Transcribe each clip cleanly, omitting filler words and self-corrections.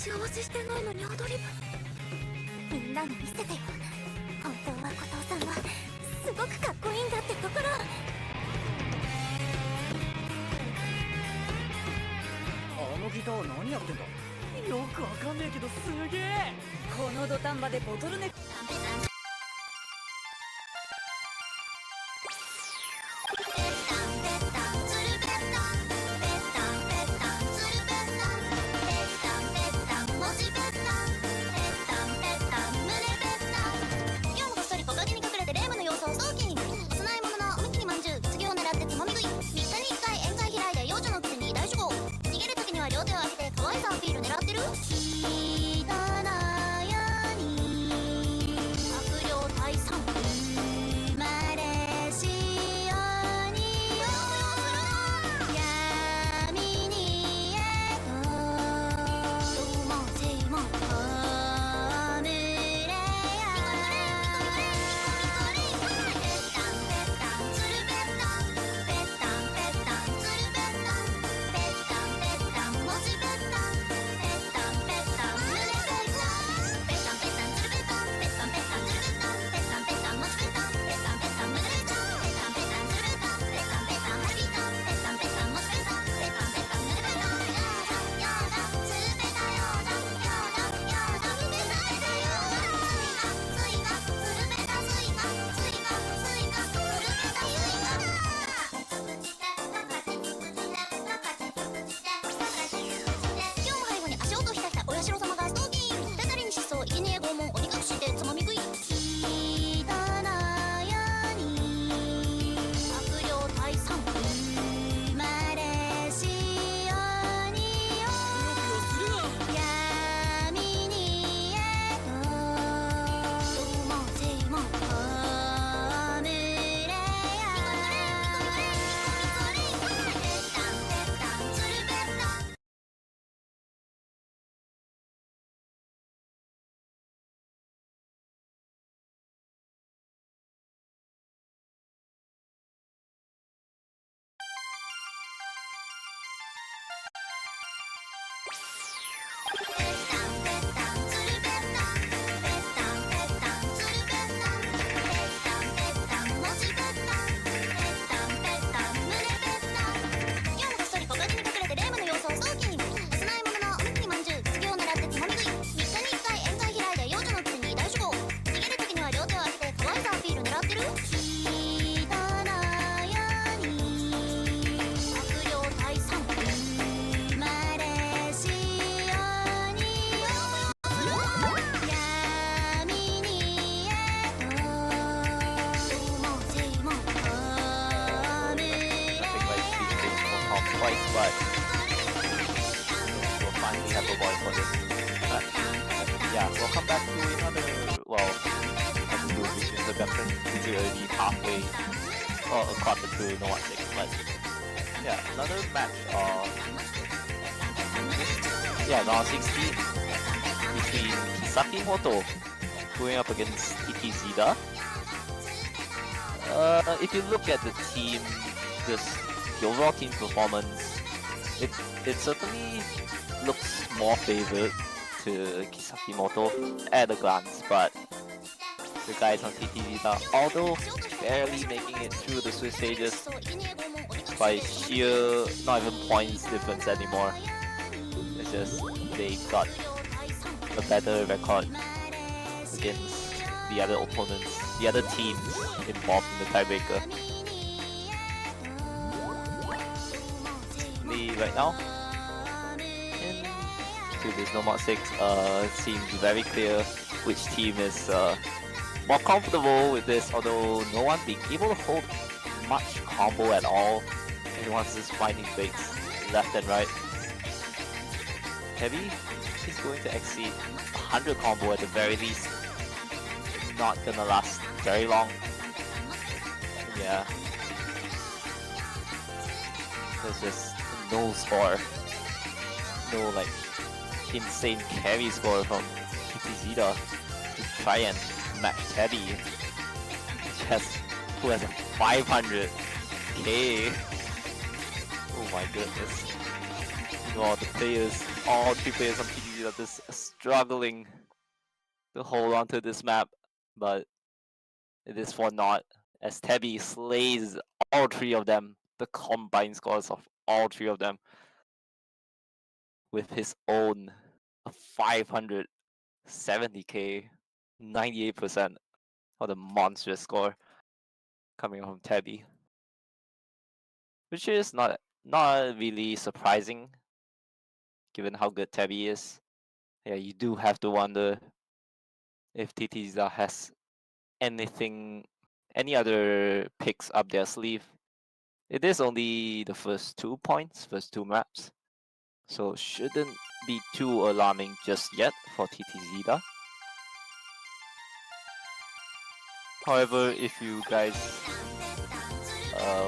幸せしてないのにアドリブ。みんなに見せてよ。本当は後藤さんはすごくかっこいいんだってところ。あのギター何やってんだ。よくわかんねえけどすげえ。この土壇場でボトルネック。But we'll finally have a voice for this. But yeah, we'll come back to another, well, which is the veteran already halfway or a quarter through no 1-6, but yeah, another match of round 16 between Kisaki Moto going up against TTzida. If you look at the team, the overall team performance, it certainly looks more favored to Kisaki Moto at a glance, but the guys on TTzida, although barely making it through the Swiss stages by sheer not even points difference anymore. It's just they got a better record against the other opponents, the other teams involved in the tiebreaker. Right now, into this No 6, it seems very clear which team is more comfortable with this, although no one being able to hold much combo at all. Everyone's just finding fakes left and right. Heavy is going to exceed 100 combo at the very least. Not gonna last very long. Yeah. There's just no score. No like insane carry score from TTzida to try and match Heavy, who has a 500k. Oh my goodness. All the players, all 3 players on TTzida TTzida just struggling to hold on to this map, but it is for naught as Tebby slays all three of them, the combined scores of all three of them, with his own 570k, 98% of the monstrous score coming from Tebby, which is not really surprising given how good Tebby is. Yeah, you do have to wonder if TTzida has any other picks up their sleeve. It is only the first 2 points, first 2 maps, so shouldn't be too alarming just yet for TTzida. However, if you guys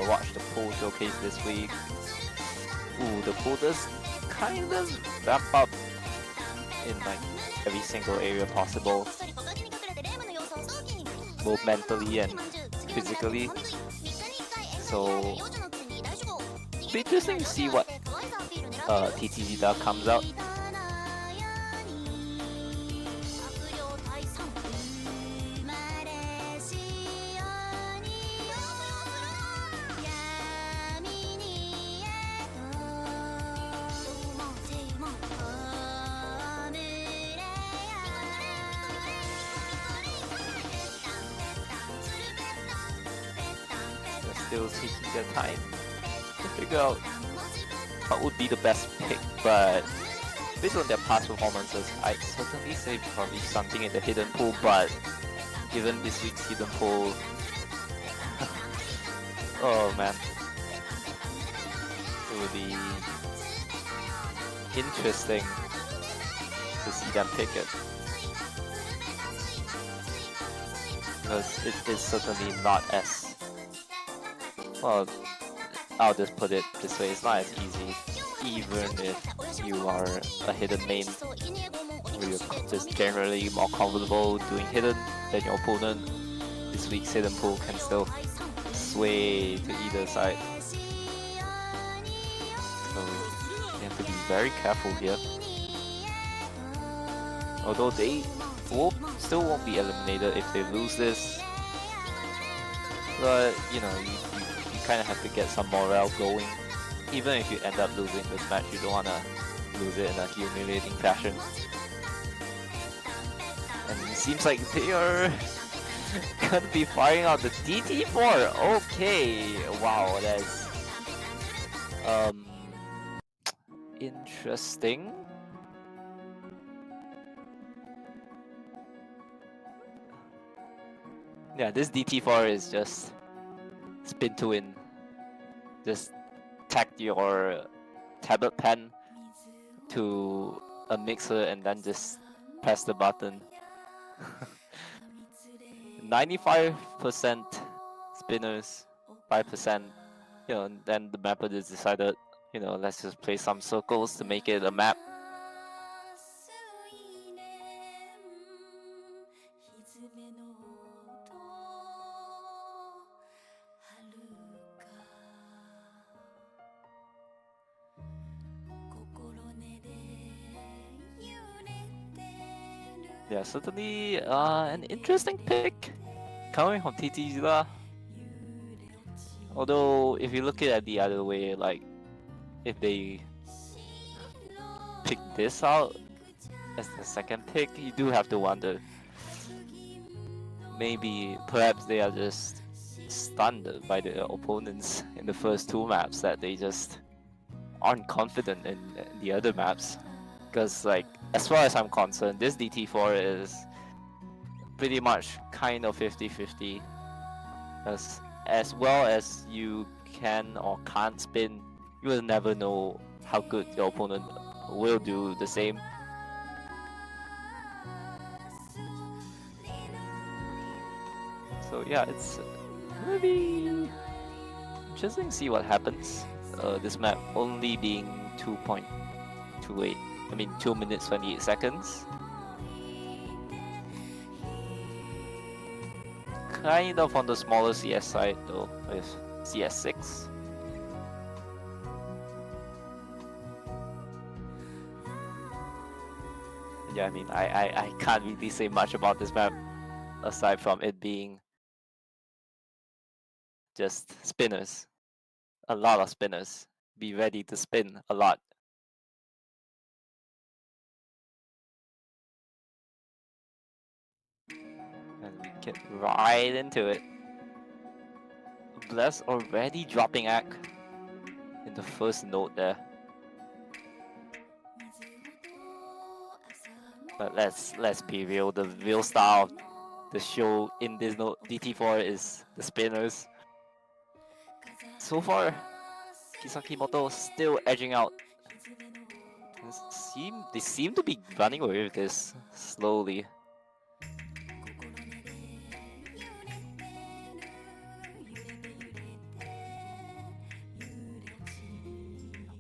watch the pool showcase this week, the pool does kind of ramp up in like every single area possible, both mentally and physically. So be interesting to see what TTzida comes out. Still taking their time to figure out what would be the best pick, but based on their past performances, I'd certainly say probably something in the hidden pool, but given this week's hidden pool, oh man, it would be interesting to see them pick it, because it is certainly not as well, I'll just put it this way, it's not as easy, even if you are a hidden main, where you're just generally more comfortable doing hidden than your opponent. This week's hidden pool can still sway to either side. So you have to be very careful here. Although they still won't be eliminated if they lose this. But you know, you kind of have to get some morale going. Even if you end up losing this match, you don't want to lose it in a humiliating fashion. And it seems like they are gonna be firing out the DT4. Okay, wow, that's interesting. Yeah, this DT4 is just spin to win. Just tag your tablet pen to a mixer and then just press the button. 95% spinners, 5%, you know, and then the mapper just decided, you know, let's just play some circles to make it a map. Yeah, certainly an interesting pick coming from TTzida. Although, if you look at it the other way, like, if they pick this out as the second pick, you do have to wonder. Perhaps they are just stunned by the opponents in the first 2 maps, that they just aren't confident in the other maps. Because, like, as far as I'm concerned, this DT4 is pretty much kind of 50-50. As well as you can or can't spin, you will never know how good your opponent will do the same. So yeah, it's gonna be interesting to see what happens. This map only being 2.28. I mean 2 minutes 28 seconds. Kind of on the smaller CS side though, with CS6. Yeah, I mean, I can't really say much about this map aside from it being just spinners. A lot of spinners. Be ready to spin a lot. And we get right into it. Bless already dropping act in the first note there. But let's be real. The real star of the show in this note DT4 is the spinners. So far, Kisaki Moto still edging out. They seem to be running away with this slowly.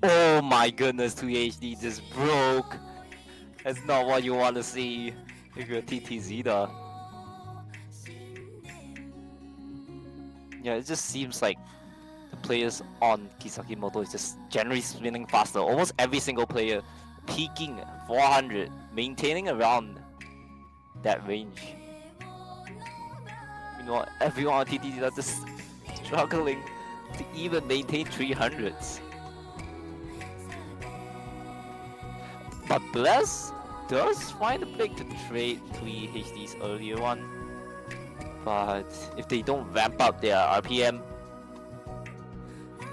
Oh my goodness, 2HD just broke. That's not what you want to see if you're TTzida. Yeah, it just seems like the players on Kisaki Moto is just generally spinning faster. Almost every single player peaking 400, maintaining around that range. Meanwhile, everyone on TTzida just struggling to even maintain 300s. But Bless does find a break to trade 3HD's earlier one. But if they don't ramp up their RPM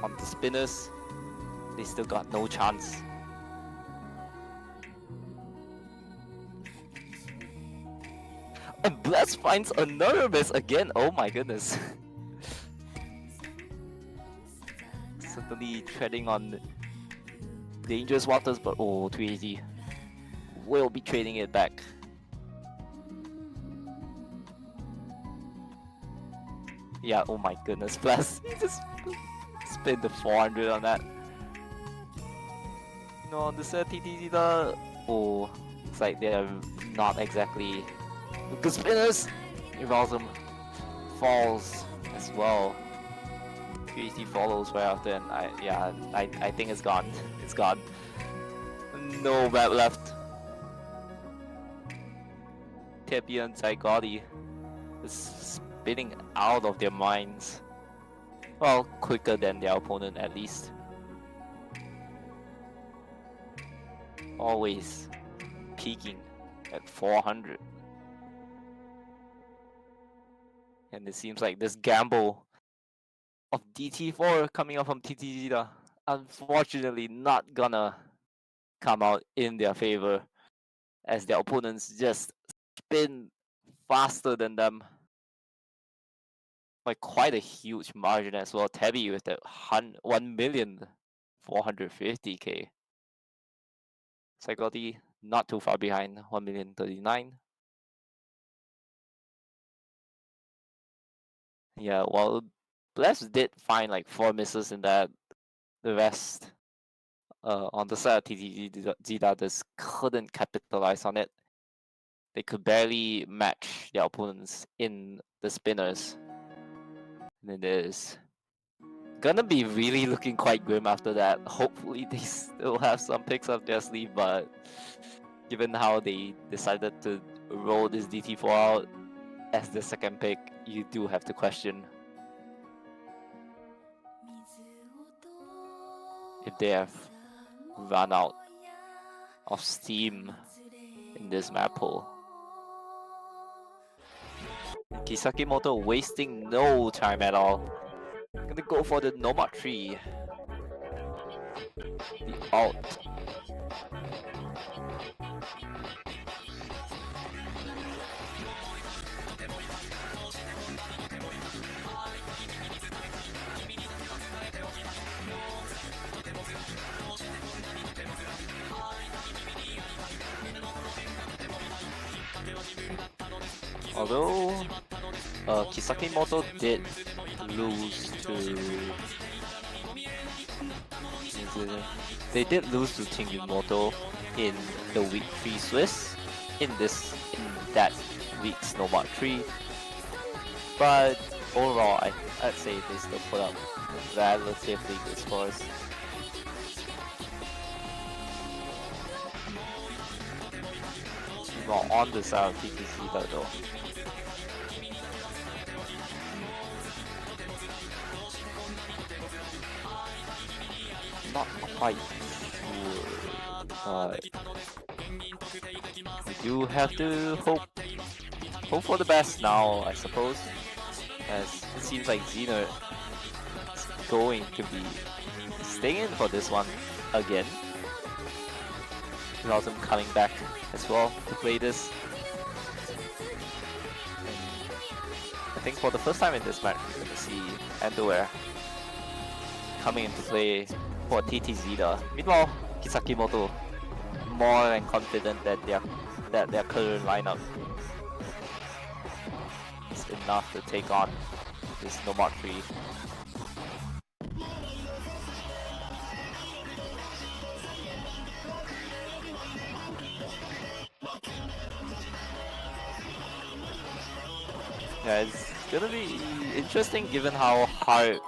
on the spinners, they still got no chance. And Bless finds another miss again. Oh my goodness. Certainly treading on dangerous waters, but oh, 280 will be trading it back. Yeah, oh my goodness, plus he just spent the 400 on that. No, on the set TTzida, oh, it's like they're not exactly good spinners. Evalsum falls as well. 3HD follows right after, and I think it's gone. It's gone. No map left. Tepi and Zygotti is spinning out of their minds. Well, quicker than their opponent at least. Always peaking at 400. And it seems like this gamble of DT4 coming out from TTzida, unfortunately not gonna come out in their favor, as their opponents just spin faster than them by quite a huge margin as well. Tabby with that 1,450,000. Psychotti not too far behind, 1,039,000. Yeah, well, Bless did find like 4 misses in that. The rest on the side of TTzida just couldn't capitalize on it. They could barely match their opponents in the spinners. And it is gonna be really looking quite grim after that. Hopefully they still have some picks up their sleeve, but given how they decided to roll this DT4 out as the second pick, you do have to question if they have run out of steam in this map pool. Kisaki Moto wasting no time at all. Gonna go for the Nomad tree. The alt. Although Kisaki Moto did lose to they did lose to Moto in the week 3 Swiss in that week's Nomad 3, but overall I'd say they still put up relatively good scores. Well, on the side of TTzida though. Not quite sure, but we do have to hope for the best now, I suppose, as it seems like Xena is going to be staying in for this one again. Without him coming back as well to play this. And I think for the first time in this match, we're going to see Underwear coming into play for TTzida. Meanwhile, Kisaki more than confident that their current lineup is enough to take on this Nomad 3. Yeah, it's gonna be interesting given how hard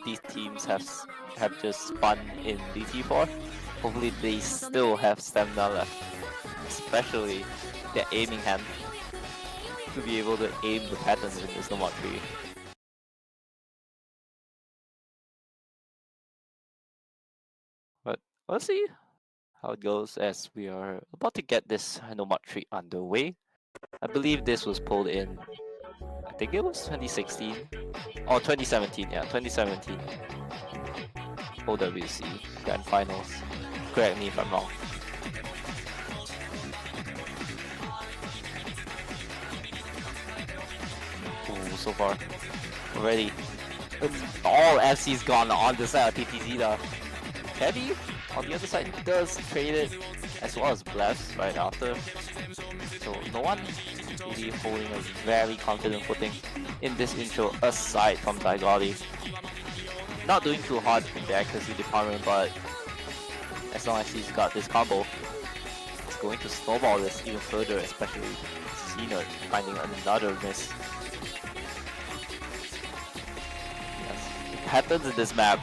these teams have just spun in DT4. Hopefully they still have stamina left, especially their aiming hand, to be able to aim the patterns in this Nomad 3. But we'll see how it goes as we are about to get this Nomad 3 underway. I believe this was pulled in, I think it was 2016 or 2017, yeah, 2017 OWC Grand Finals. Correct me if I'm wrong. Ooh, so far already all FC's gone on the side of TTzida. Heavy on the other side does trade it, as well as Bless right after. So no one really holding a very confident footing in this intro aside from Zygotti. Not doing too hard in the accuracy department, but as long as he's got this combo, it's going to snowball this even further, especially Xena finding another miss. Yes. The patterns in this map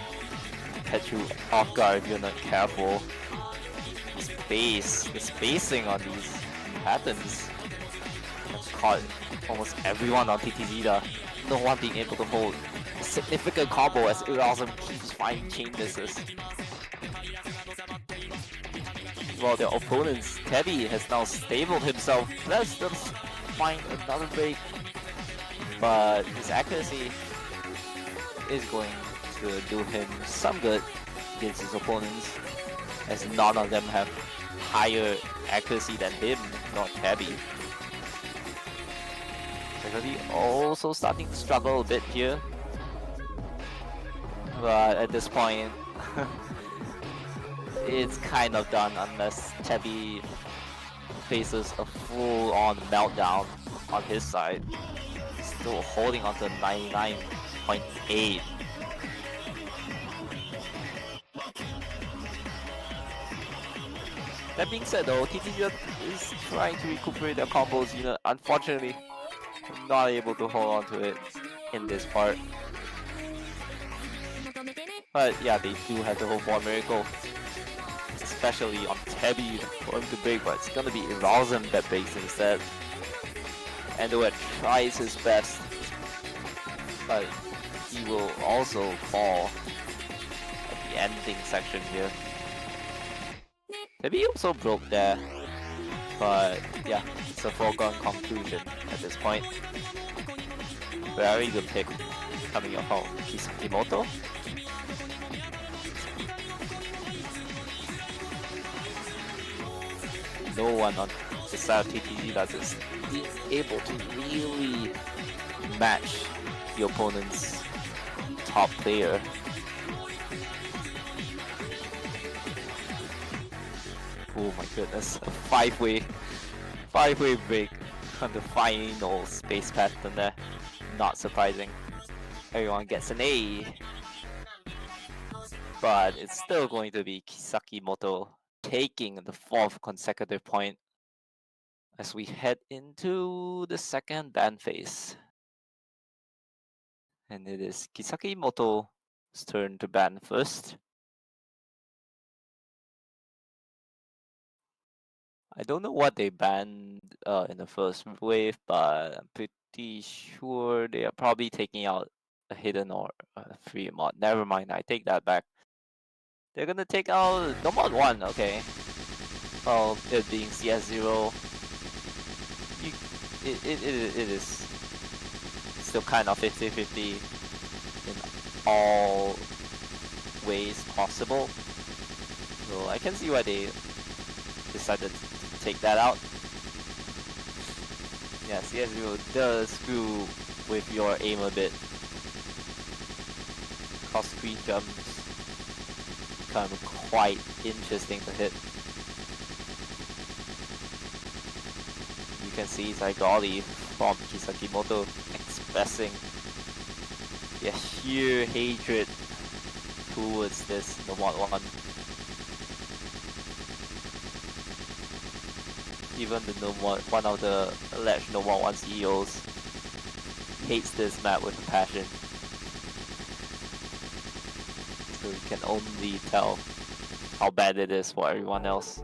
catch you off guard if you're not careful. The spacing on these patterns has caught almost everyone on TTzida. No one being able to hold a significant combo as Erasm keeps finding chain misses. While their opponent's Teddy has now stabled himself. Let's just find another break, but his accuracy is going to do him some good against his opponents, as none of them have higher accuracy than him, not Tabby. Tabby also starting to struggle a bit here, but at this point it's kind of done unless Tabby faces a full-on meltdown on his side. Still holding on to 99.8. That being said though, TTzida is trying to recuperate their combos, unfortunately not able to hold on to it in this part. But yeah, they do have to hope for a miracle, especially on Tabby for him to break, but it's gonna be Erasm that breaks instead. And Duet tries his best, but he will also fall at the ending section here. Tabby also broke there, but yeah, it's a foregone conclusion at this point. Very good pick coming up from Kisaki. No one on the side of TTzida is able to really match the opponent's top player. Oh my goodness, a five-way break on the final space pattern there. Not surprising. Everyone gets an A. But it's still going to be Kisaki taking the 4th consecutive point as we head into the second ban phase. And it is Kisaki turn to ban first. I don't know what they banned in the first wave, but I'm pretty sure they are probably taking out a hidden or a free mod. Never mind, I take that back. They're gonna take out the mod 1, okay. Well, it being CS0, it is still kind of 50-50 in all ways possible. So I can see why they decided to take that out. Yeah, CS0 does screw with your aim a bit. Cause screen jumps kind of quite interesting to hit. You can see Zygoli from Kisaki expressing their sheer hatred towards this the mod 1. Even the one of the alleged No 1 CEOs hates this map with a passion. So you can only tell how bad it is for everyone else.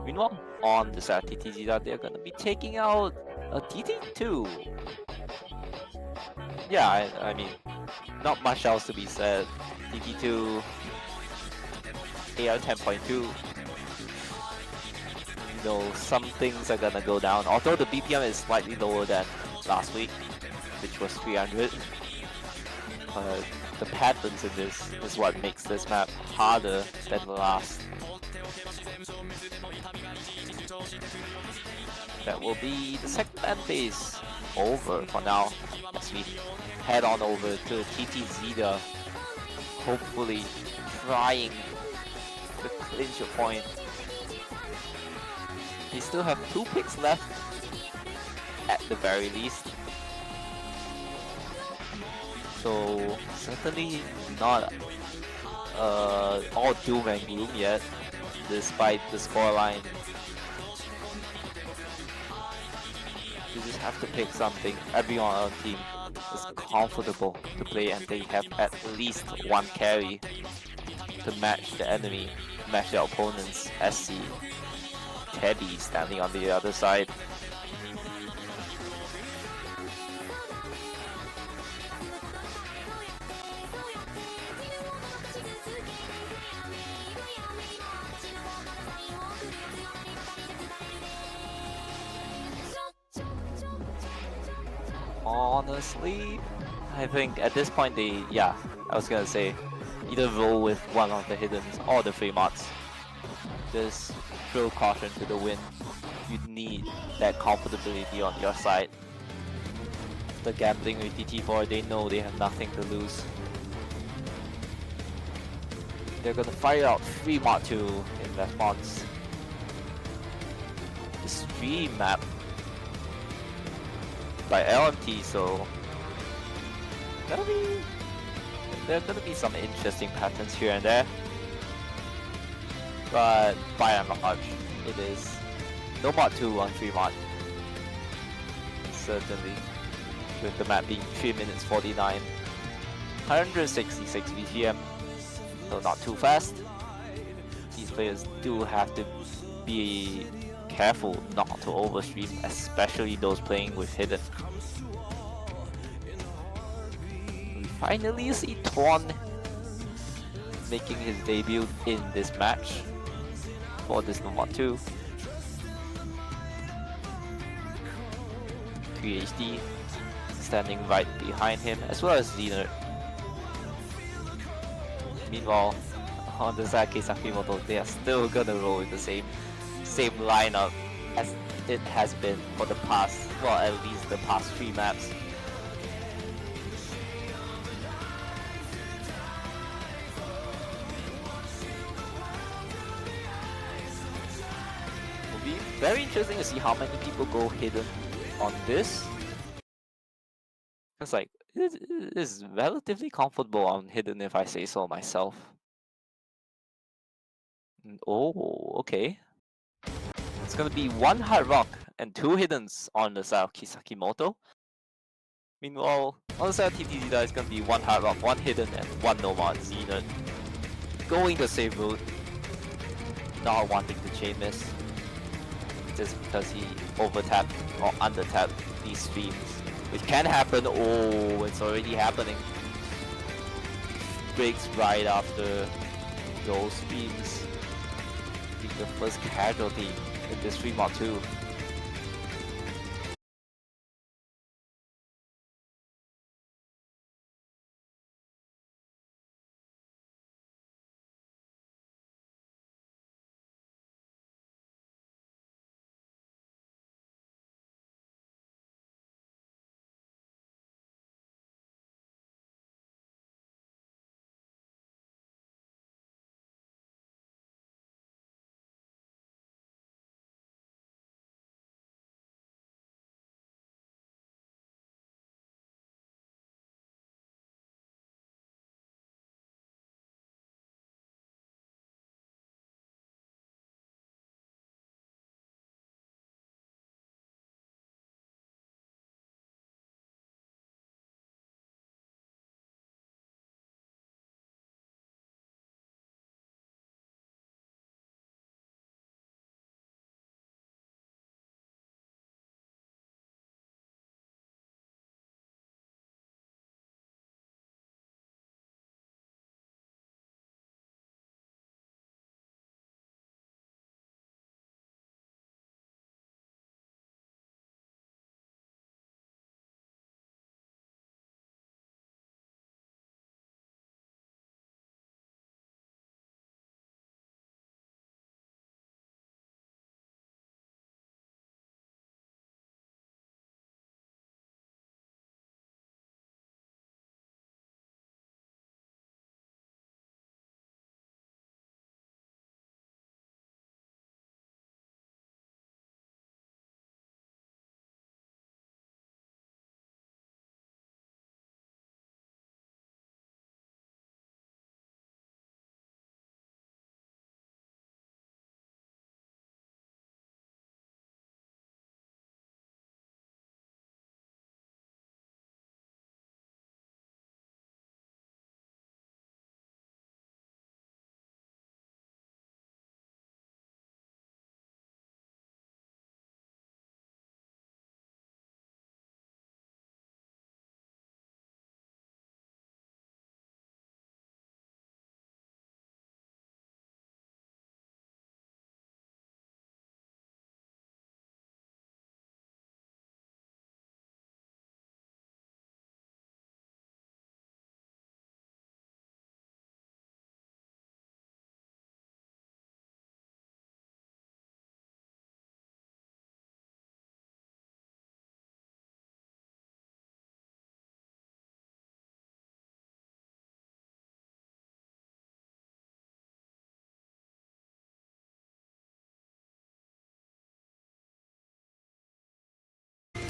Meanwhile, on the side of TTzida, they're gonna be taking out a TT2. Yeah, I mean, not much else to be said. TT2, AR 10.2. You know, some things are gonna go down. Although the BPM is slightly lower than last week, which was 300. The patterns in this is what makes this map harder than the last. That will be the second land phase over for now, as we head on over to TTzida, hopefully trying to clinch a point. They still have 2 picks left at the very least. So certainly not all doom and gloom yet, despite the scoreline. You just have to pick something. Everyone on the team is comfortable to play and they have at least one carry to match the enemy, match their opponent's SC. Teddy standing on the other side. Honestly, I think at this point I was gonna say, either roll with one of the hiddens or the free mods. Just throw caution to the wind. You need that comfortability on your side. The gambling with TT4, they know they have nothing to lose. They're gonna fire out free mod 2 in response. The stream map by LMT, so there are gonna be some interesting patterns here and there. But by and large, it is no mod 2 on 3 mod. Certainly, with the map being 3 minutes 49, 166 BPM, so not too fast. These players do have to be careful not to overstream, especially those playing with hidden. We finally see Twan making his debut in this match for this No mod 2. 3HD standing right behind him, as well as Xener. Meanwhile, on the side Kisaki, they are still gonna roll with the same lineup as it has been for the past, well, at least the past 3 maps. Will be very interesting to see how many people go hidden on this. It's like, it is relatively comfortable on hidden if I say so myself. Oh, okay. It's gonna be 1 hard rock and 2 hiddens on the side of Kisaki. Meanwhile, on the side of TTzida, it's gonna be 1 hard rock, 1 hidden, and 1 no mod Xenon. Going the same route. not wanting to chain miss just because he over-tapped or under-tapped these streams. Which can happen. Oh, it's already happening. Breaks right after those streams. Being the first casualty in this stream mod too.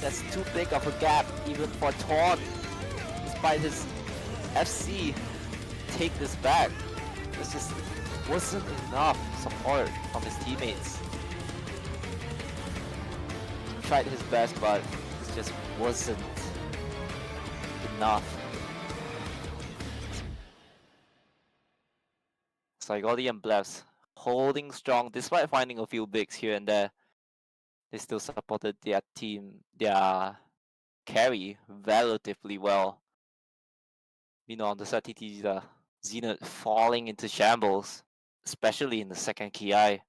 That's too big of a gap even for Torn. Despite his FC, take this back. This just wasn't enough support from his teammates. Tried his best, but it just wasn't enough. Saigoli and Blevs holding strong despite finding a few bigs here and there. They still supported their team, their carry relatively well. On the side, TTzida, Zenith falling into shambles, especially in the second KI.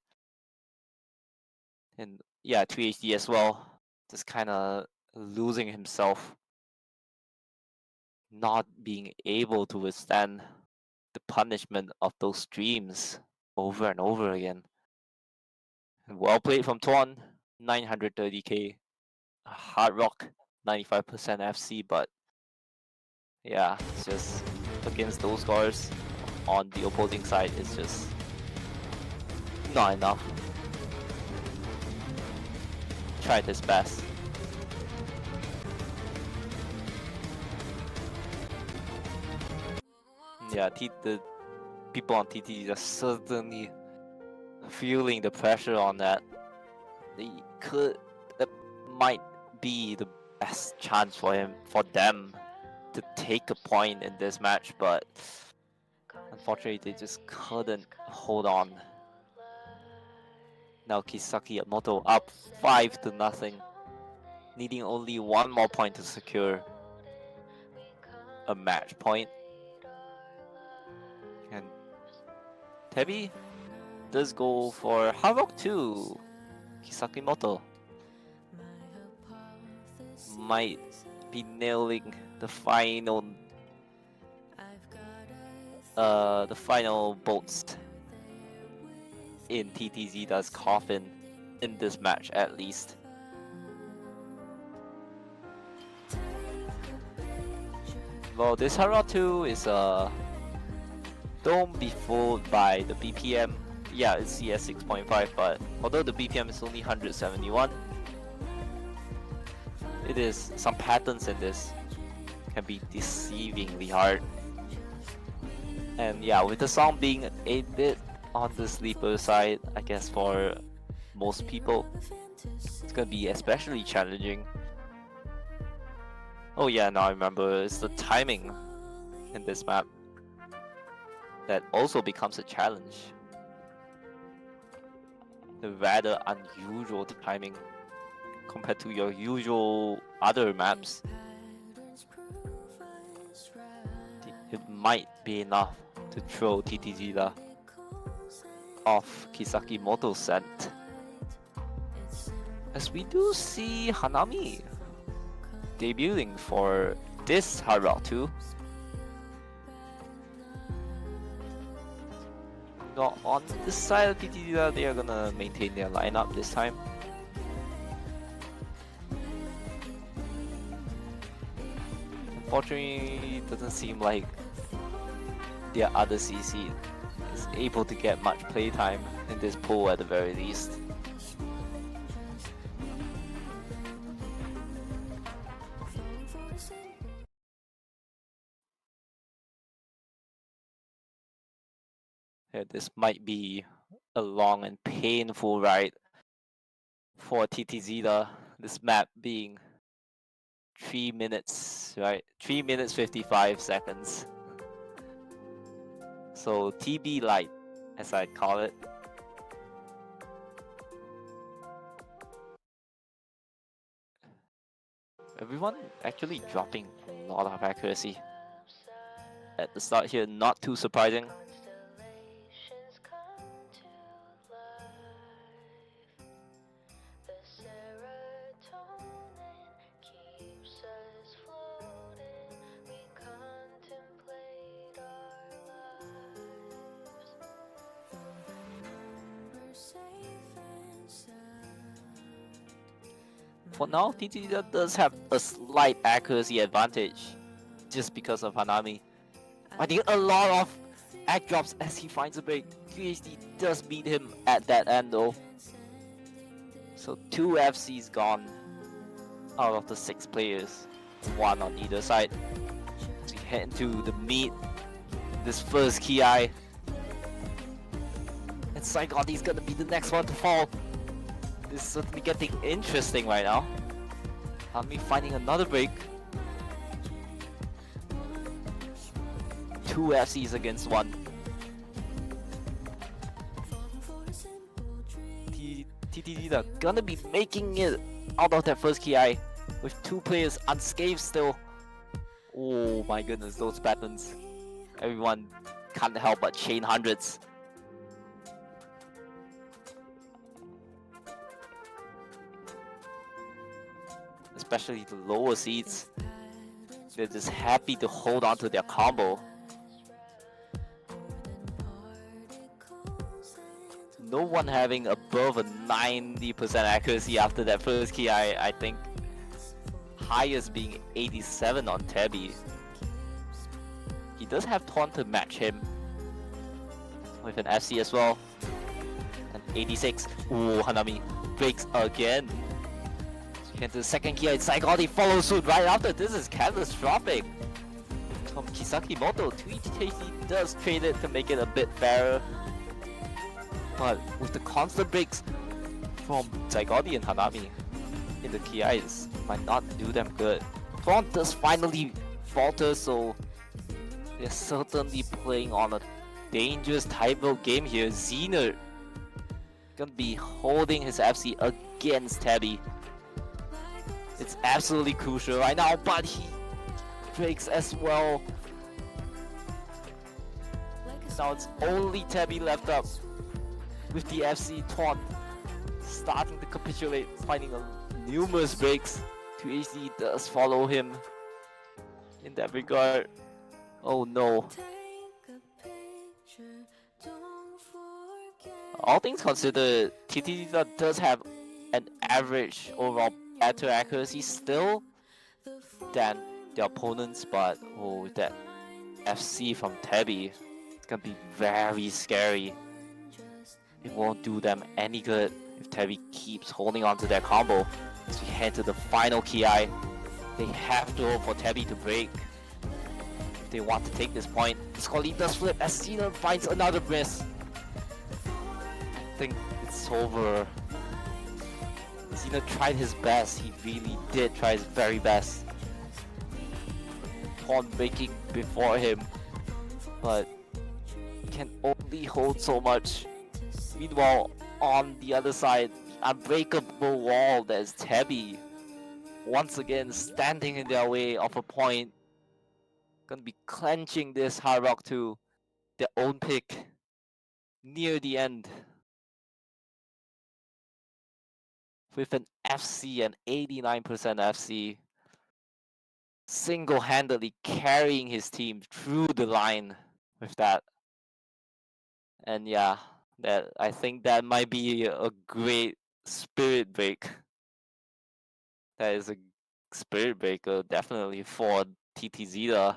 And yeah, 3HD as well, just kind of losing himself, not being able to withstand the punishment of those streams over and over again. And well played from Tuan, 930k. Hard Rock, 95% FC, but yeah, it's just against those scores on the opposing side, it's just not enough. Tried his best. Yeah, the people on TT are certainly feeling the pressure on that. That might be the best chance for them to take a point in this match, but unfortunately they just couldn't hold on. Now Kisaki Moto up 5-0, needing only one more point to secure a match point. And Tebi does go for Hard Rock 2. Kisaki Moto might be nailing the final bolts in TTzida's coffin in this match at least. Well, this Hara 2 is don't be fooled by the BPM. Yeah, it's CS 6.5, but although the BPM is only 171, it is some patterns in this can be deceivingly hard. And yeah, with the song being a bit on the sleeper side, I guess for most people, it's gonna be especially challenging. Oh yeah, now I remember, it's the timing in this map that also becomes a challenge. The rather unusual timing compared to your usual other maps. It might be enough to throw TTzida off Kisaki Moto's scent. As we do see Hanami debuting for this Hard Rock 2. Not on this side of TTzida, they are gonna maintain their lineup this time. Unfortunately, it doesn't seem like their other CC is able to get much playtime in this pool at the very least. Yeah, this might be a long and painful ride for TTzida. This map being 3 minutes, right? 3 minutes 55 seconds. So TB light, as I'd call it. Everyone actually dropping a lot of accuracy at the start here, not too surprising. For now, TTzida does have a slight accuracy advantage just because of Hanami. I think a lot of act drops as he finds a break. QHD does beat him at that end though. So 2 FCs gone out of the 6 players, 1 on either side. So we head into the meat, this first Ki. And Saigoti's gonna be the next one to fall. This is certainly getting interesting right now. Hanami finding another break. 2 FCs against 1. TTzida gonna be making it out of that first Ki with 2 players unscathed still. Oh my goodness, those patterns. Everyone can't help but chain hundreds. Especially the lower seeds, they're just happy to hold on to their combo. No one having above a 90% accuracy after that first Ki. I think highest being 87 on Tebi. He does have Taunt to match him with an FC as well. And 86. Ooh, Hanami breaks again. Into the second Ki, Saigoti follows suit right after. This is catastrophic from Kisaki Moto. TTzida does trade it to make it a bit fairer, but with the constant breaks from Saigoti and Hanami in the Ki's, might not do them good. Front does finally falter, so they're certainly playing on a dangerous tightrope game here. Xener gonna be holding his FC against Tabby. It's absolutely crucial right now, but he breaks as well. Now it's only Tabby left up with the FC Taunt starting to capitulate, finding numerous breaks. TTzida does follow him in that regard. Oh no. All things considered, TTzida does have an average overall battle accuracy still than their opponents, but oh, that FC from Tabby, it's gonna be very scary. It won't do them any good if Tabby keeps holding on to their combo. As we head to the final Ki, they have to hope for Tabby to break if they want to take this point. Scully does flip as Cena finds another miss. I think it's over. Cena tried his best. He really did try his very best. Pawn breaking before him, but can only hold so much. Meanwhile, on the other side, the unbreakable wall that is Tabby, once again standing in their way of a point. Gonna be clenching this Hard Rock to their own pick near the end. With an FC, an 89% FC, single-handedly carrying his team through the line with that. And yeah, I think that might be a great spirit break. That is a spirit breaker, definitely, for TTzida.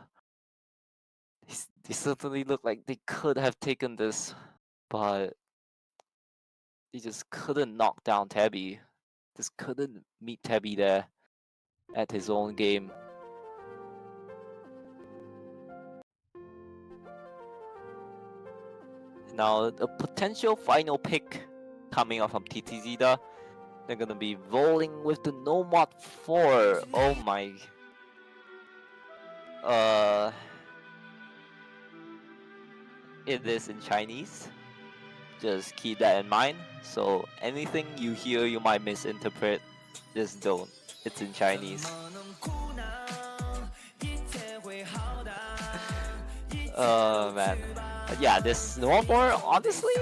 They certainly look like they could have taken this, but they just couldn't knock down Tabby. Just couldn't meet Tabby there at his own game. Now, a potential final pick coming out from TTzida. They're gonna be rolling with the No Mod 4. Oh my. It is in Chinese. Just keep that in mind. So anything you hear you might misinterpret, just don't. It's in Chinese. Man. Yeah, this No Mod 4, honestly,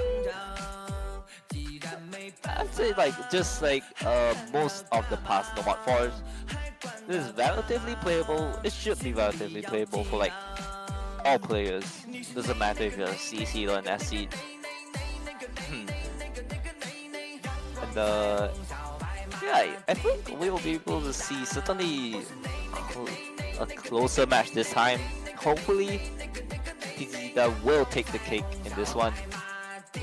I'd say just like most of the past No Mod 4s, this is relatively playable. It should be relatively playable for like all players. Doesn't matter if you're a C seed or an S seed. And yeah, I think we will be able to see certainly a closer match this time. Hopefully, TTzida will take the cake in this one.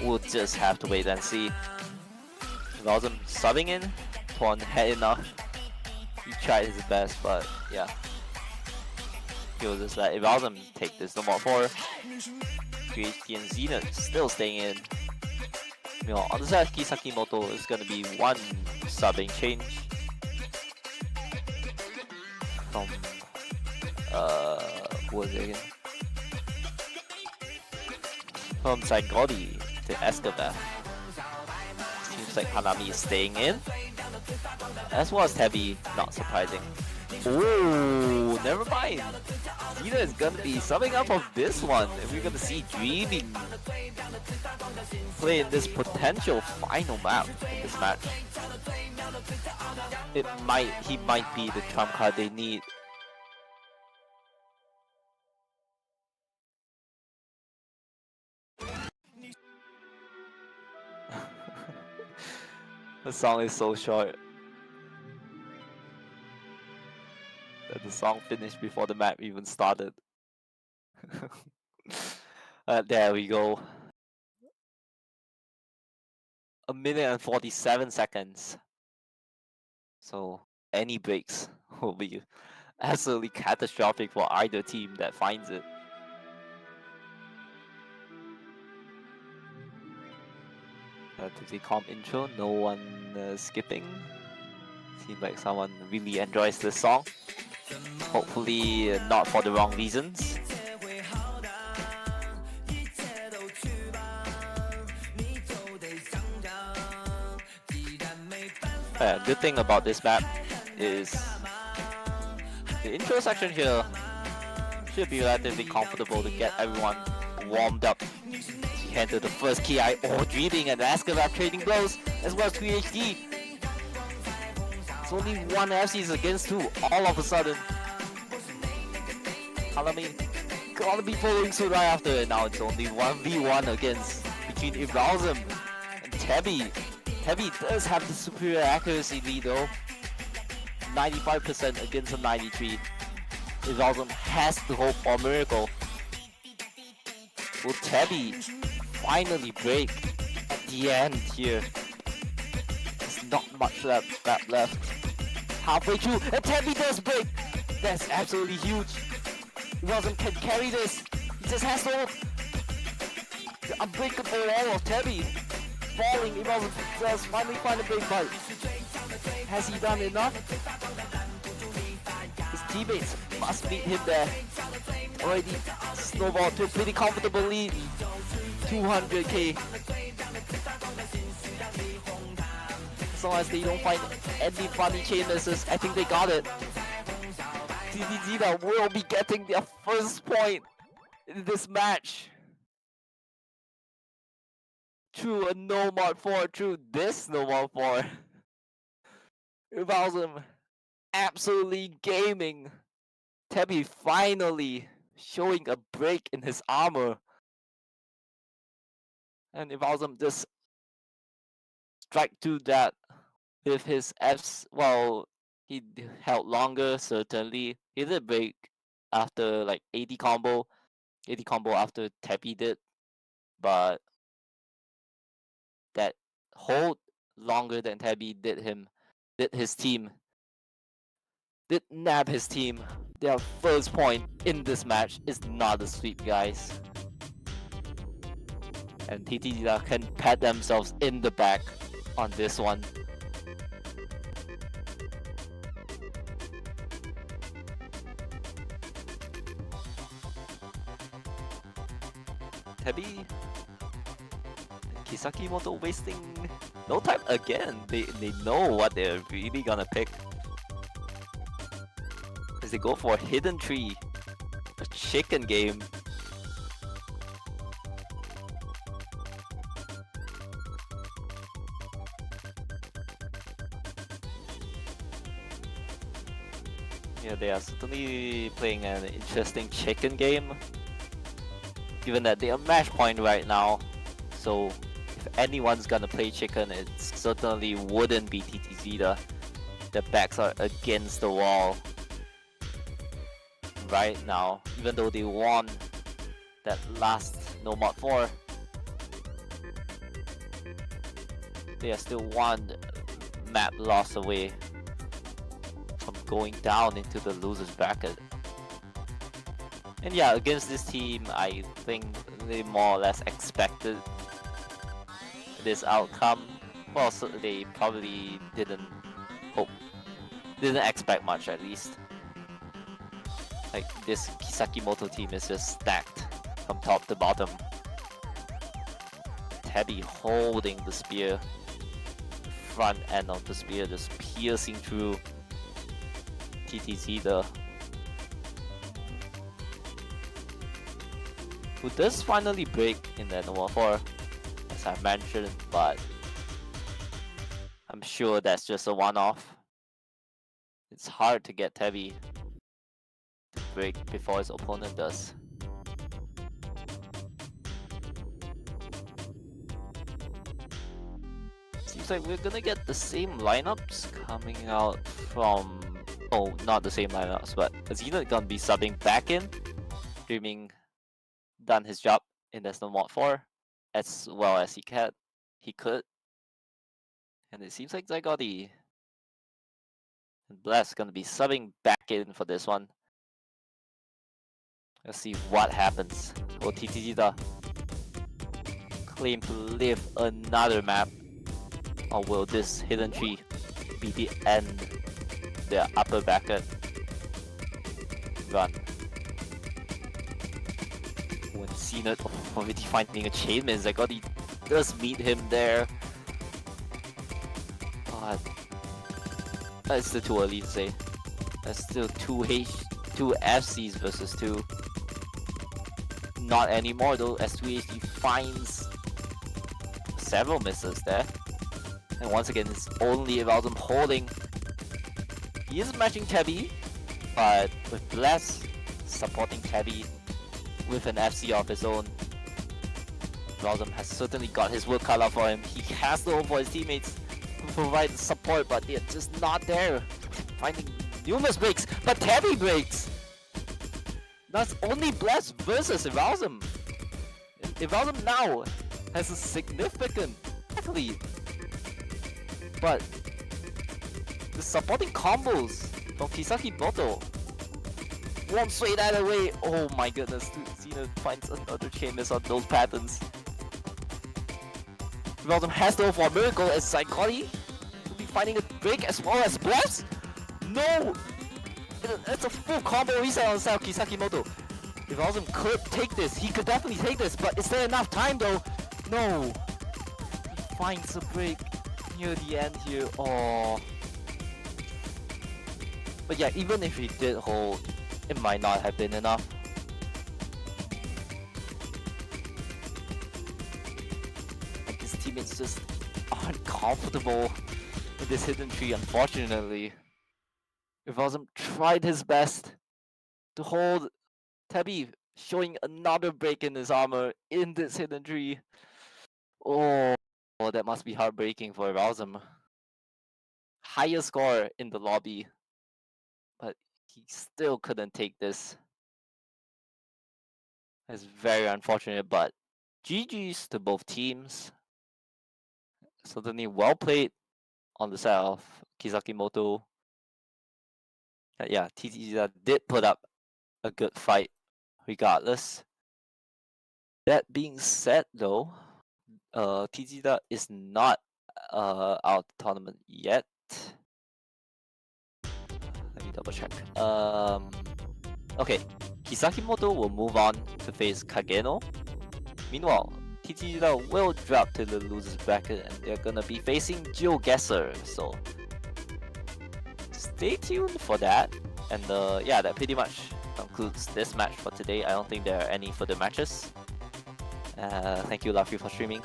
We'll just have to wait and see. Rosum subbing in, Tuan had enough. He tried his best, but yeah. He was just like, if Rosum take this No Mod 4, GHT and Zenith still staying in. You know, on the side of Kisaki Moto, it's gonna be one subbing change from who was it again? From Saigori to Escabeth. Seems like Hanami is staying in. As well as Tabby, not surprising. Oh, never mind. Zeta is gonna be summing up of this one, and we're gonna see Dreaming play in this potential final map in this match. He might be the trump card they need. The song is so short that the song finished before the map even started. There we go. 1:47. So any breaks will be absolutely catastrophic for either team that finds it. The comp intro, no one skipping. Seems like someone really enjoys this song. Hopefully not for the wrong reasons. Good thing about this map is the intro section here should be relatively comfortable to get everyone warmed up to enter the first KI or Dreaming and Ascalab trading blows, as well as 3HD. It's only one FCs against two all of a sudden. Halami gotta be following suit right after it. Now it's only 1v1 against between Ibrahim and Tebby. Tebby does have the superior accuracy lead though. 95% against a 93. Ibrahim has to hope for a miracle. Will Tebby finally break at the end here? There's not much left. Halfway through, and Tebby does break! That's absolutely huge. Ibrahim can carry this. He just has to hold the unbreakable wall of Tebby. Falling, Ibrahim does finally find a break, but has he done enough? His teammates must beat him there. Already snowballed to a pretty comfortable lead. 200k. As long as they don't find any funny chain misses, I think they got it. TTzida will be getting their first point in this match. Through a no mod 4, through this no mod 4. Ibrahim absolutely gaming. Tebby finally showing a break in his armor. And Ibrahim just strike to that with his Fs. Well, he held longer, certainly. He did break after like 80 combo after Tebby did. But that hold longer than Tebby did his team. Did nab his team. Their first point in this match is not a sweep, guys. And TTzida can pat themselves in the back on this one. Tebby, Kisaki Moto wasting no time again. They know what they're really gonna pick. As they go for a hidden tree, a chicken game. Yeah, they are certainly playing an interesting chicken game. Given that they are match point right now, so if anyone's gonna play chicken, it certainly wouldn't be TTzida. Their backs are against the wall right now, even though they won that last no mod 4. They are still one map loss away from going down into the loser's bracket. And yeah, against this team, I think they more or less expected this outcome. Well, so they probably didn't expect much at least. Like, this Kisaki team is just stacked from top to bottom. Tebby holding the spear, front end of the spear just piercing through TTzida, who does finally break in the Nova 4, as I mentioned, but I'm sure that's just a one-off. It's hard to get Tebby to break before his opponent does. Seems like we're gonna get the same lineups coming out from... Oh, not the same lineups, but TTzida gonna be subbing back in. Dreaming done his job in National Mod 4 as well as he could. And it seems like Zygotti and Bless gonna be subbing back in for this one. Let's see what happens. Will TTzida claim to live another map, or will this hidden tree be the end, their upper bracket run? When Cena already finding a chainman, Zygotti does meet him there. But It's still too early to say. That's still two FCs versus 2. Not anymore though, as 2HD finds several misses there. And once again, it's only Evalsum holding. He is matching Tabby, but with Bless supporting Tabby with an FC of his own, Evalsum has certainly got his work cut out for him. He has to hope for his teammates to provide support, but they're just not there. Finding numerous breaks, but Tabby breaks! That's only Bless versus Evalsum. Evalsum now has a significant lead. But the supporting combos from Kisaki Moto won't sway that away. Oh my goodness, TTzida finds another chain miss on those patterns. Evalsum has to hope for a miracle as Psychotti will be finding a break as well as Bless. No! It's a full combo reset on the side of Kisaki Moto. Evalsum could take this, he could definitely take this, but is there enough time though? No! He finds a break near the end here. Oh. But yeah, even if he did hold, it might not have been enough. Like his teammates just aren't comfortable with this hidden tree, unfortunately. Evalsum tried his best to hold Tabby, showing another break in his armor in this hidden tree. Oh, that must be heartbreaking for Evalsum. Higher score in the lobby, but he still couldn't take this. It's very unfortunate, but GG's to both teams. Certainly well played on the side of Kisaki Moto. Yeah, TTzida did put up a good fight regardless. That being said though, TTzida is not out of the tournament yet. Let me double check. Okay, Kisaki Moto will move on to face Kageno. Meanwhile, TTzida will drop to the losers bracket and they're gonna be facing GeoGuessr. So stay tuned for that. And yeah, that pretty much concludes this match for today. I don't think there are any further matches. Thank you, Luffy, for streaming.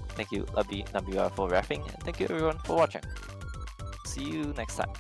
Thank you, Nabira, for reffing. And thank you, everyone, for watching. See you next time.